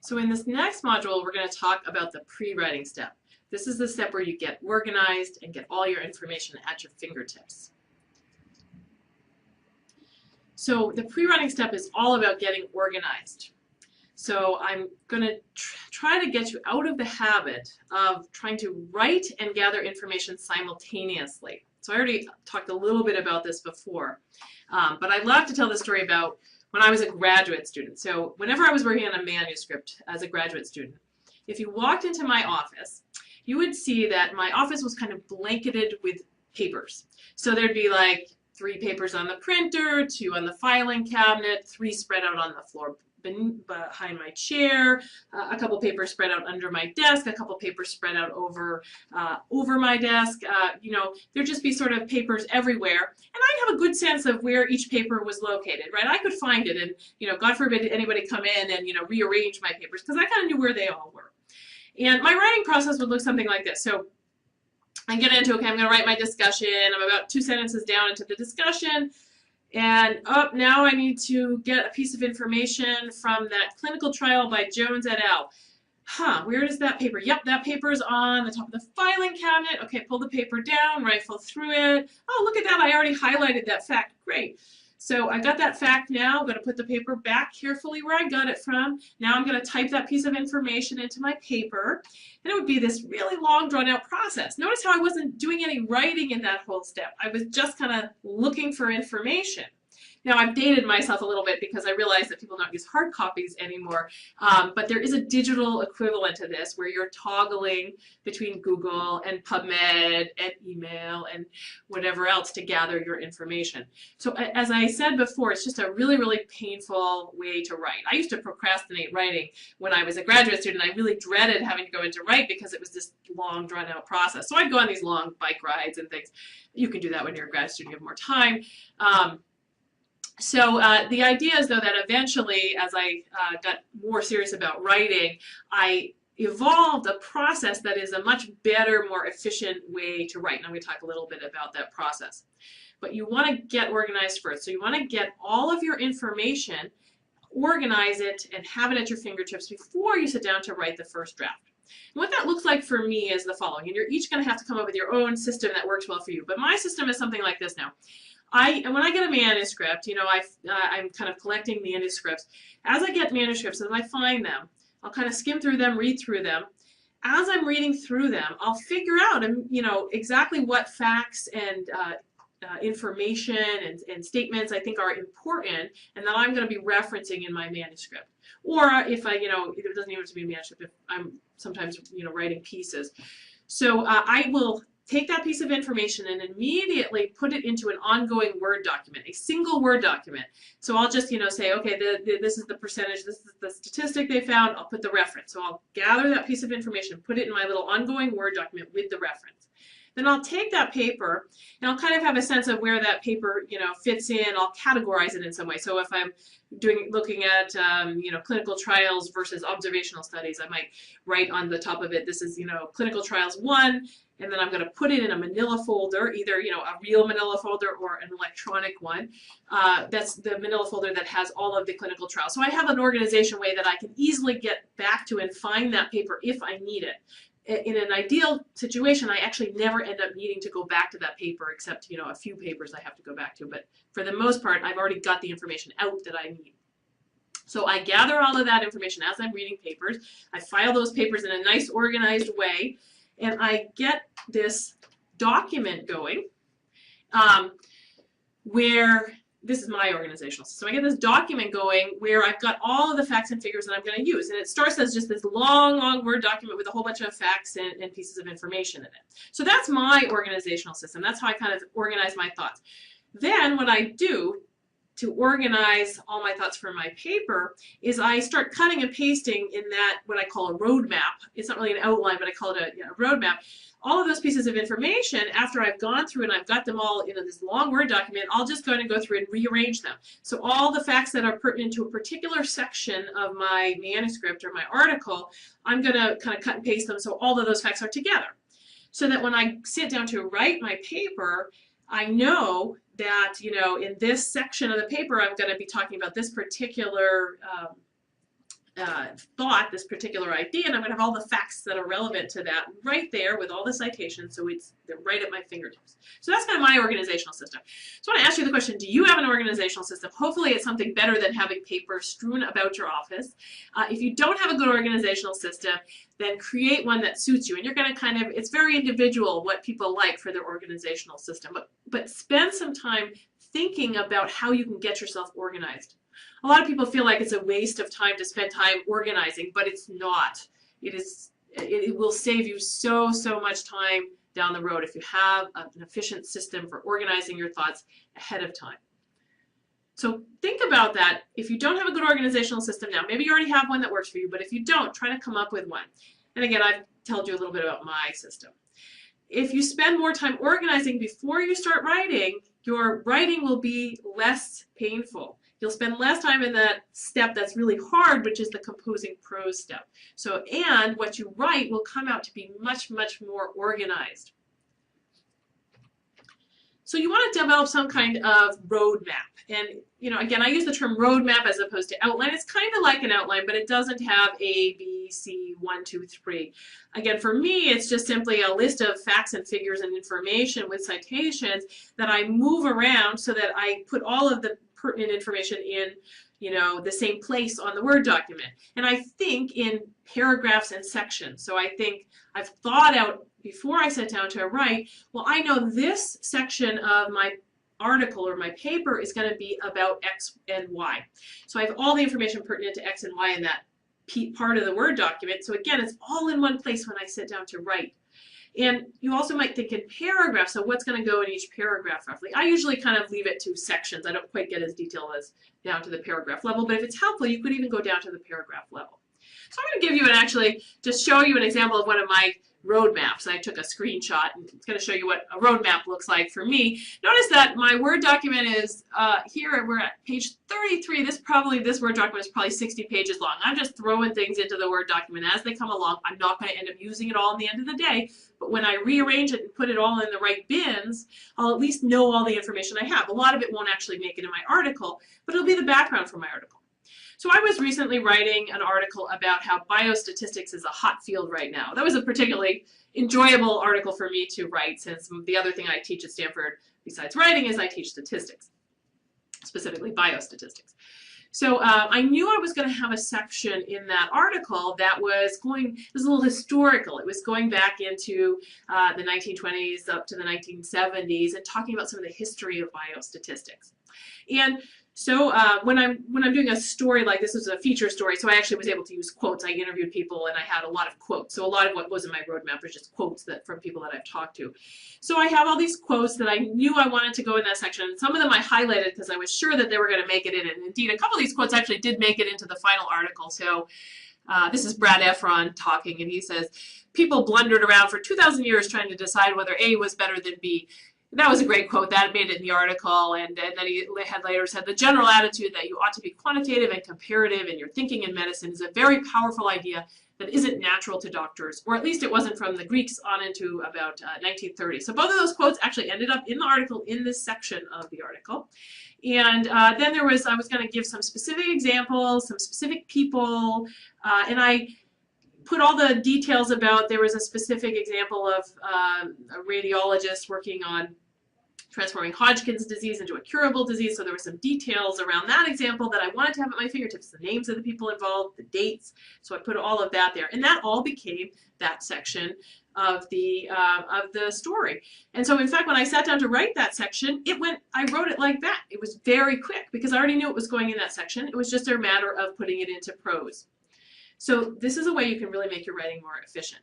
So in this next module, we're going to talk about the pre-writing step. This is the step where you get organized and get all your information at your fingertips. So the pre-writing step is all about getting organized. So I'm going to try to get you out of the habit of trying to write and gather information simultaneously. So I already talked a little bit about this before, but I love to tell the story about when I was a graduate student. So whenever I was working on a manuscript as a graduate student, if you walked into my office, you would see that my office was kind of blanketed with papers. So there'd be like 3 papers on the printer, 2 on the filing cabinet, 3 spread out on the floor behind my chair, a couple papers spread out under my desk, a couple papers spread out over my desk. You know, there'd just be sort of papers everywhere, and I'd have a good sense of where each paper was located, right? I could find it, and you know, God forbid anybody come in and you know rearrange my papers because I kind of knew where they all were. And my writing process would look something like this. So I get into, okay, I'm going to write my discussion. I'm about 2 sentences down into the discussion. And now I need to get a piece of information from that clinical trial by Jones et al. Where is that paper? Yep, that paper is on the top of the filing cabinet. Okay, pull the paper down, rifle through it. Oh, look at that, I already highlighted that fact. Great. So I got that fact now. I'm going to put the paper back carefully where I got it from. Now I'm going to type that piece of information into my paper. And it would be this really long, drawn-out process. Notice how I wasn't doing any writing in that whole step. I was just kind of looking for information. Now, I've dated myself a little bit because I realize that people don't use hard copies anymore, but there is a digital equivalent to this where you're toggling between Google and PubMed and email and whatever else to gather your information. So as I said before, it's just a really, really painful way to write. I used to procrastinate writing when I was a graduate student. I really dreaded having to go into write because it was this long, drawn-out process. So I'd go on these long bike rides and things. You can do that when you're a grad student, you have more time. So the idea is, though, that eventually, as I got more serious about writing, I evolved a process that is a much better, more efficient way to write. And I'm going to talk a little bit about that process. But you want to get organized first. So you want to get all of your information, organize it, and have it at your fingertips before you sit down to write the first draft. And what that looks like for me is the following. And you're each going to have to come up with your own system that works well for you. But my system is something like this now. When I get a manuscript, you know, I'm kind of collecting manuscripts. As I get manuscripts, as I find them, I'll kind of skim through them, read through them. As I'm reading through them, I'll figure out, you know, exactly what facts and information and statements I think are important and that I'm going to be referencing in my manuscript. Or if I, you know, it doesn't even have to be a manuscript, if I'm sometimes, you know, writing pieces. So I will take that piece of information and immediately put it into an ongoing Word document, a single Word document. So I'll just, you know, say, okay, this is the percentage, this is the statistic they found, I'll put the reference. So I'll gather that piece of information, put it in my little ongoing Word document with the reference. Then I'll take that paper and I'll kind of have a sense of where that paper, you know, fits in. I'll categorize it in some way. So if I'm looking at, you know, clinical trials versus observational studies, I might write on the top of it, this is, you know, clinical trials 1, and then I'm going to put it in a manila folder, either, you know, a real manila folder or an electronic one. That's the manila folder that has all of the clinical trials. So I have an organization way that I can easily get back to and find that paper if I need it. In an ideal situation, I actually never end up needing to go back to that paper except, you know, a few papers I have to go back to. But for the most part, I've already got the information out that I need. So I gather all of that information as I'm reading papers. I file those papers in a nice organized way, and I get this document going where this is my organizational system. I get this document going where I've got all of the facts and figures that I'm going to use. And it starts as just this long, long Word document with a whole bunch of facts and pieces of information in it. So that's my organizational system. That's how I kind of organize my thoughts. Then what I do to organize all my thoughts for my paper is I start cutting and pasting in that what I call a roadmap. It's not really an outline, but I call it a roadmap. All of those pieces of information, after I've gone through and I've got them all in this long Word document, I'll just go through and rearrange them. So all the facts that are pertinent to a particular section of my manuscript or my article, I'm going to kind of cut and paste them so all of those facts are together. So that when I sit down to write my paper, I know that, you know, in this section of the paper, I'm going to be talking about this particular thought, this particular idea, and I'm going to have all the facts that are relevant to that right there with all the citations, so they're right at my fingertips. So that's kind of my organizational system. So I want to ask you the question, do you have an organizational system? Hopefully it's something better than having paper strewn about your office. If you don't have a good organizational system, then create one that suits you. And you're going to it's very individual what people like for their organizational system, but spend some time thinking about how you can get yourself organized. A lot of people feel like it's a waste of time to spend time organizing, but it's not. It will save you so much time down the road if you have an efficient system for organizing your thoughts ahead of time. So think about that. If you don't have a good organizational system now, maybe you already have one that works for you, but if you don't, try to come up with one. And again, I've told you a little bit about my system. If you spend more time organizing before you start writing, your writing will be less painful. You'll spend less time in that step that's really hard, which is the composing prose step. So, and what you write will come out to be much more organized. So you want to develop some kind of roadmap. And, again, I use the term roadmap as opposed to outline. It's kind of like an outline, but it doesn't have A, B, C, 1, 2, 3. Again, for me, it's just simply a list of facts and figures and information with citations that I move around so that I put all of the pertinent information in, the same place on the Word document. And I think in paragraphs and sections. So I think I've thought out before I sit down to write, well, I know this section of my article or my paper is going to be about X and Y. So I have all the information pertinent to X and Y in that part of the Word document. So again, it's all in one place when I sit down to write. And you also might think in paragraphs, so what's going to go in each paragraph roughly. I usually kind of leave it to sections. I don't quite get as detailed as down to the paragraph level, but if it's helpful, you could even go down to the paragraph level. So I'm going to give you just show you an example of one of my roadmaps. I took a screenshot and it's going to show you what a roadmap looks like for me. Notice that my Word document is here, we're at page 33. This Word document is probably 60 pages long. I'm just throwing things into the Word document as they come along. I'm not going to end up using it all in the end of the day, but when I rearrange it and put it all in the right bins, I'll at least know all the information I have. A lot of it won't actually make it in my article, but it'll be the background for my article. So I was recently writing an article about how biostatistics is a hot field right now. That was a particularly enjoyable article for me to write, since the other thing I teach at Stanford besides writing is I teach statistics, specifically biostatistics. So I knew I was going to have a section in that article that was it was a little historical. It was going back into the 1920s up to the 1970s and talking about some of the history of biostatistics. And so when I'm doing a story like this, was a feature story, so I actually was able to use quotes. I interviewed people and I had a lot of quotes. So a lot of what was in my roadmap was just quotes from people that I've talked to. So I have all these quotes that I knew I wanted to go in that section. And some of them I highlighted because I was sure that they were going to make it in. And indeed, a couple of these quotes actually did make it into the final article. So this is Brad Efron talking, and he says, "People blundered around for 2,000 years trying to decide whether A was better than B." That was a great quote. That made it in the article. And then he had later said, "The general attitude that you ought to be quantitative and comparative in your thinking in medicine is a very powerful idea that isn't natural to doctors," or at least it wasn't from the Greeks on into about 1930. So both of those quotes actually ended up in the article, in this section of the article. And then I was going to give some specific examples, some specific people, and I put all the details about, there was a specific example of a radiologist working on transforming Hodgkin's disease into a curable disease. So there were some details around that example that I wanted to have at my fingertips, the names of the people involved, the dates. So I put all of that there. And that all became that section of the story. And so in fact, when I sat down to write that section, I wrote it like that. It was very quick because I already knew it was going in that section. It was just a matter of putting it into prose. So this is a way you can really make your writing more efficient.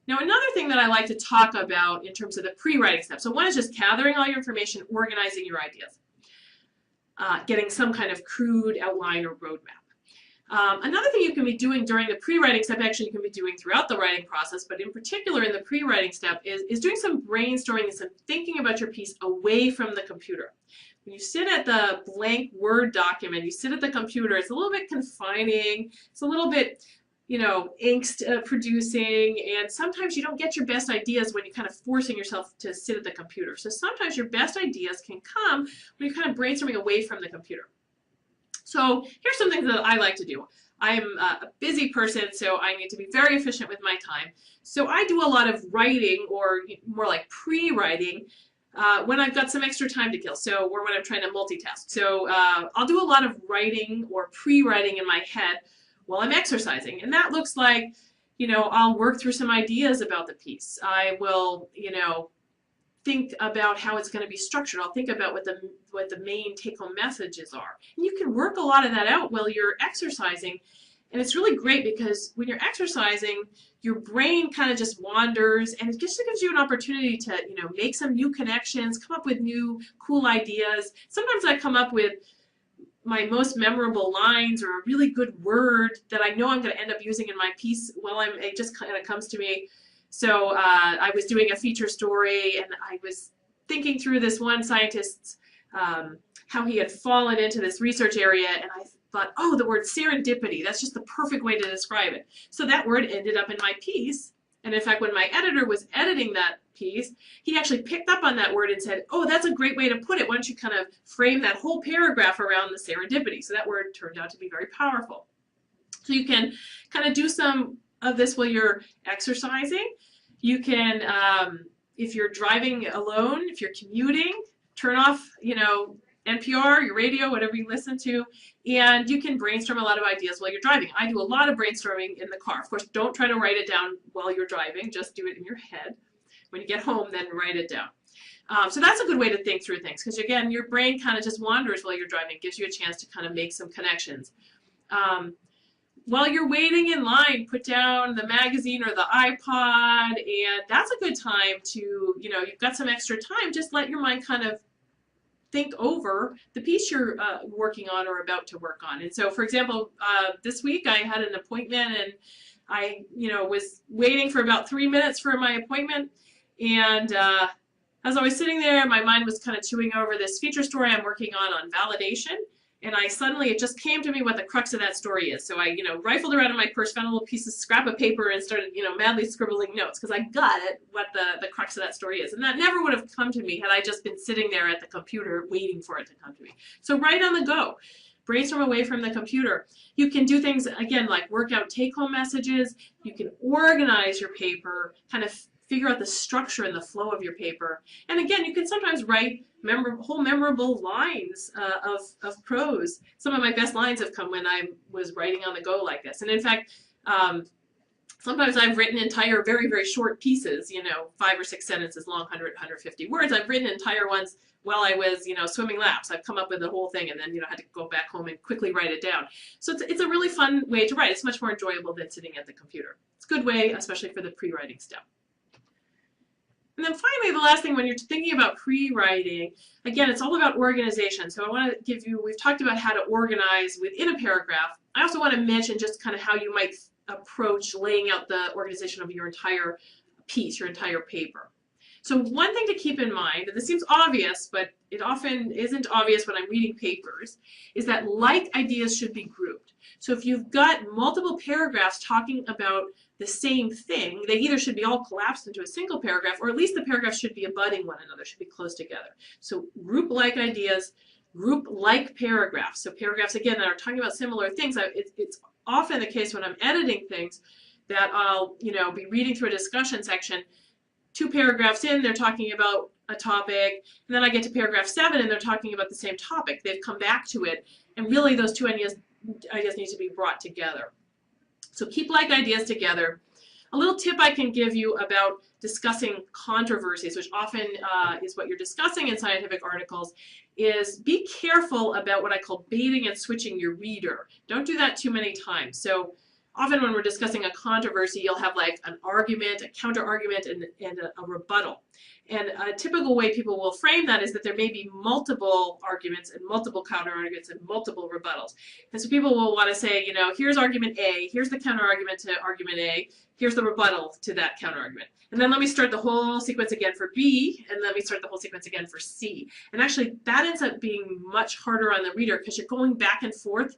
Now, another thing that I like to talk about in terms of the pre-writing steps. So one is just gathering all your information, organizing your ideas, getting some kind of crude outline or roadmap. Another thing you can be doing during the pre-writing step, actually you can be doing throughout the writing process, but in particular in the pre-writing step, is doing some brainstorming and some thinking about your piece away from the computer. When you sit at the blank Word document, you sit at the computer, it's a little bit confining, it's a little bit, angst producing, and sometimes you don't get your best ideas when you're kind of forcing yourself to sit at the computer. So sometimes your best ideas can come when you're kind of brainstorming away from the computer. So here's some things that I like to do. I'm a busy person, so I need to be very efficient with my time. So I do a lot of writing, or more like pre-writing, when I've got some extra time to kill, so or when I'm trying to multitask. So I'll do a lot of writing or pre-writing in my head while I'm exercising, and that looks like, I'll work through some ideas about the piece. I will, think about how it's going to be structured. I'll think about what the main take-home messages are. And you can work a lot of that out while you're exercising. And it's really great because when you're exercising, your brain kind of just wanders, and it just gives you an opportunity to, make some new connections, come up with new cool ideas. Sometimes I come up with my most memorable lines or a really good word that I know I'm going to end up using in my piece while it just kind of comes to me. So I was doing a feature story, and I was thinking through this one scientist's, how he had fallen into this research area, and I thought, oh, the word serendipity, that's just the perfect way to describe it. So that word ended up in my piece, and in fact, when my editor was editing that piece, he actually picked up on that word and said, oh, that's a great way to put it. Why don't you kind of frame that whole paragraph around the serendipity? So that word turned out to be very powerful. So you can kind of do some of this while you're exercising. You can, if you're driving alone, if you're commuting, turn off, NPR, your radio, whatever you listen to, and you can brainstorm a lot of ideas while you're driving. I do a lot of brainstorming in the car. Of course, don't try to write it down while you're driving. Just do it in your head. When you get home, then write it down. So that's a good way to think through things, because again, your brain kind of just wanders while you're driving. It gives you a chance to kind of make some connections. While you're waiting in line, put down the magazine or the iPod, and that's a good time to, you've got some extra time, just let your mind kind of think over the piece you're working on or about to work on. And so, for example, this week I had an appointment, and I, was waiting for about 3 minutes for my appointment, and as I was sitting there, my mind was kind of chewing over this feature story I'm working on validation. And it just came to me what the crux of that story is. So I, rifled around in my purse, found a little piece of scrap of paper, and started, madly scribbling notes, because I got it, what the crux of that story is. And that never would have come to me had I just been sitting there at the computer waiting for it to come to me. So write on the go. Brainstorm away from the computer. You can do things, again, like work out take-home messages. You can organize your paper, kind of figure out the structure and the flow of your paper. And again, you can sometimes write whole memorable lines of prose. Some of my best lines have come when I was writing on the go like this. And in fact, sometimes I've written entire, very, very short pieces, 5 or 6 sentences long, 100, 150 words. I've written entire ones while I was, swimming laps. I've come up with the whole thing, and then, had to go back home and quickly write it down. So it's a really fun way to write. It's much more enjoyable than sitting at the computer. It's a good way, especially for the pre-writing step. And then finally, the last thing, when you're thinking about pre-writing, again, it's all about organization. So I want to give you, we've talked about how to organize within a paragraph. I also want to mention just kind of how you might approach laying out the organization of your entire piece, your entire paper. So one thing to keep in mind, and this seems obvious, but it often isn't obvious when I'm reading papers, is that like ideas should be grouped. So if you've got multiple paragraphs talking about the same thing, they either should be all collapsed into a single paragraph, or at least the paragraphs should be abutting one another, should be close together. So group like ideas, group like paragraphs. So paragraphs, again, that are talking about similar things. It's often the case when I'm editing things that I'll, be reading through a discussion section, 2 paragraphs in, they're talking about a topic, and then I get to paragraph 7 and they're talking about the same topic. They've come back to it, and really those 2 ideas need to be brought together. So keep like ideas together. A little tip I can give you about discussing controversies, which often is what you're discussing in scientific articles, is be careful about what I call baiting and switching your reader. Don't do that too many times. So often when we're discussing a controversy, you'll have like an argument, a counter-argument, and a rebuttal. And a typical way people will frame that is that there may be multiple arguments and multiple counter-arguments and multiple rebuttals. And so people will want to say, here's argument A, here's the counter-argument to argument A, here's the rebuttal to that counter-argument. And then let me start the whole sequence again for B, and let me start the whole sequence again for C. And actually, that ends up being much harder on the reader because you're going back and forth,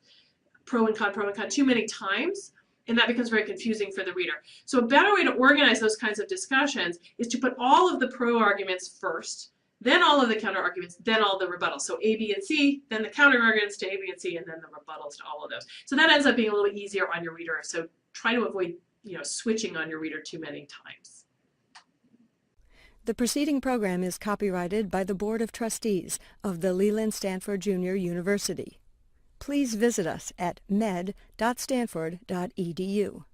pro and con, too many times. And that becomes very confusing for the reader. So a better way to organize those kinds of discussions is to put all of the pro arguments first, then all of the counter arguments, then all the rebuttals. So A, B, and C, then the counter arguments to A, B, and C, and then the rebuttals to all of those. So that ends up being a little easier on your reader. So try to avoid, switching on your reader too many times. The preceding program is copyrighted by the Board of Trustees of the Leland Stanford Junior University. Please visit us at med.stanford.edu.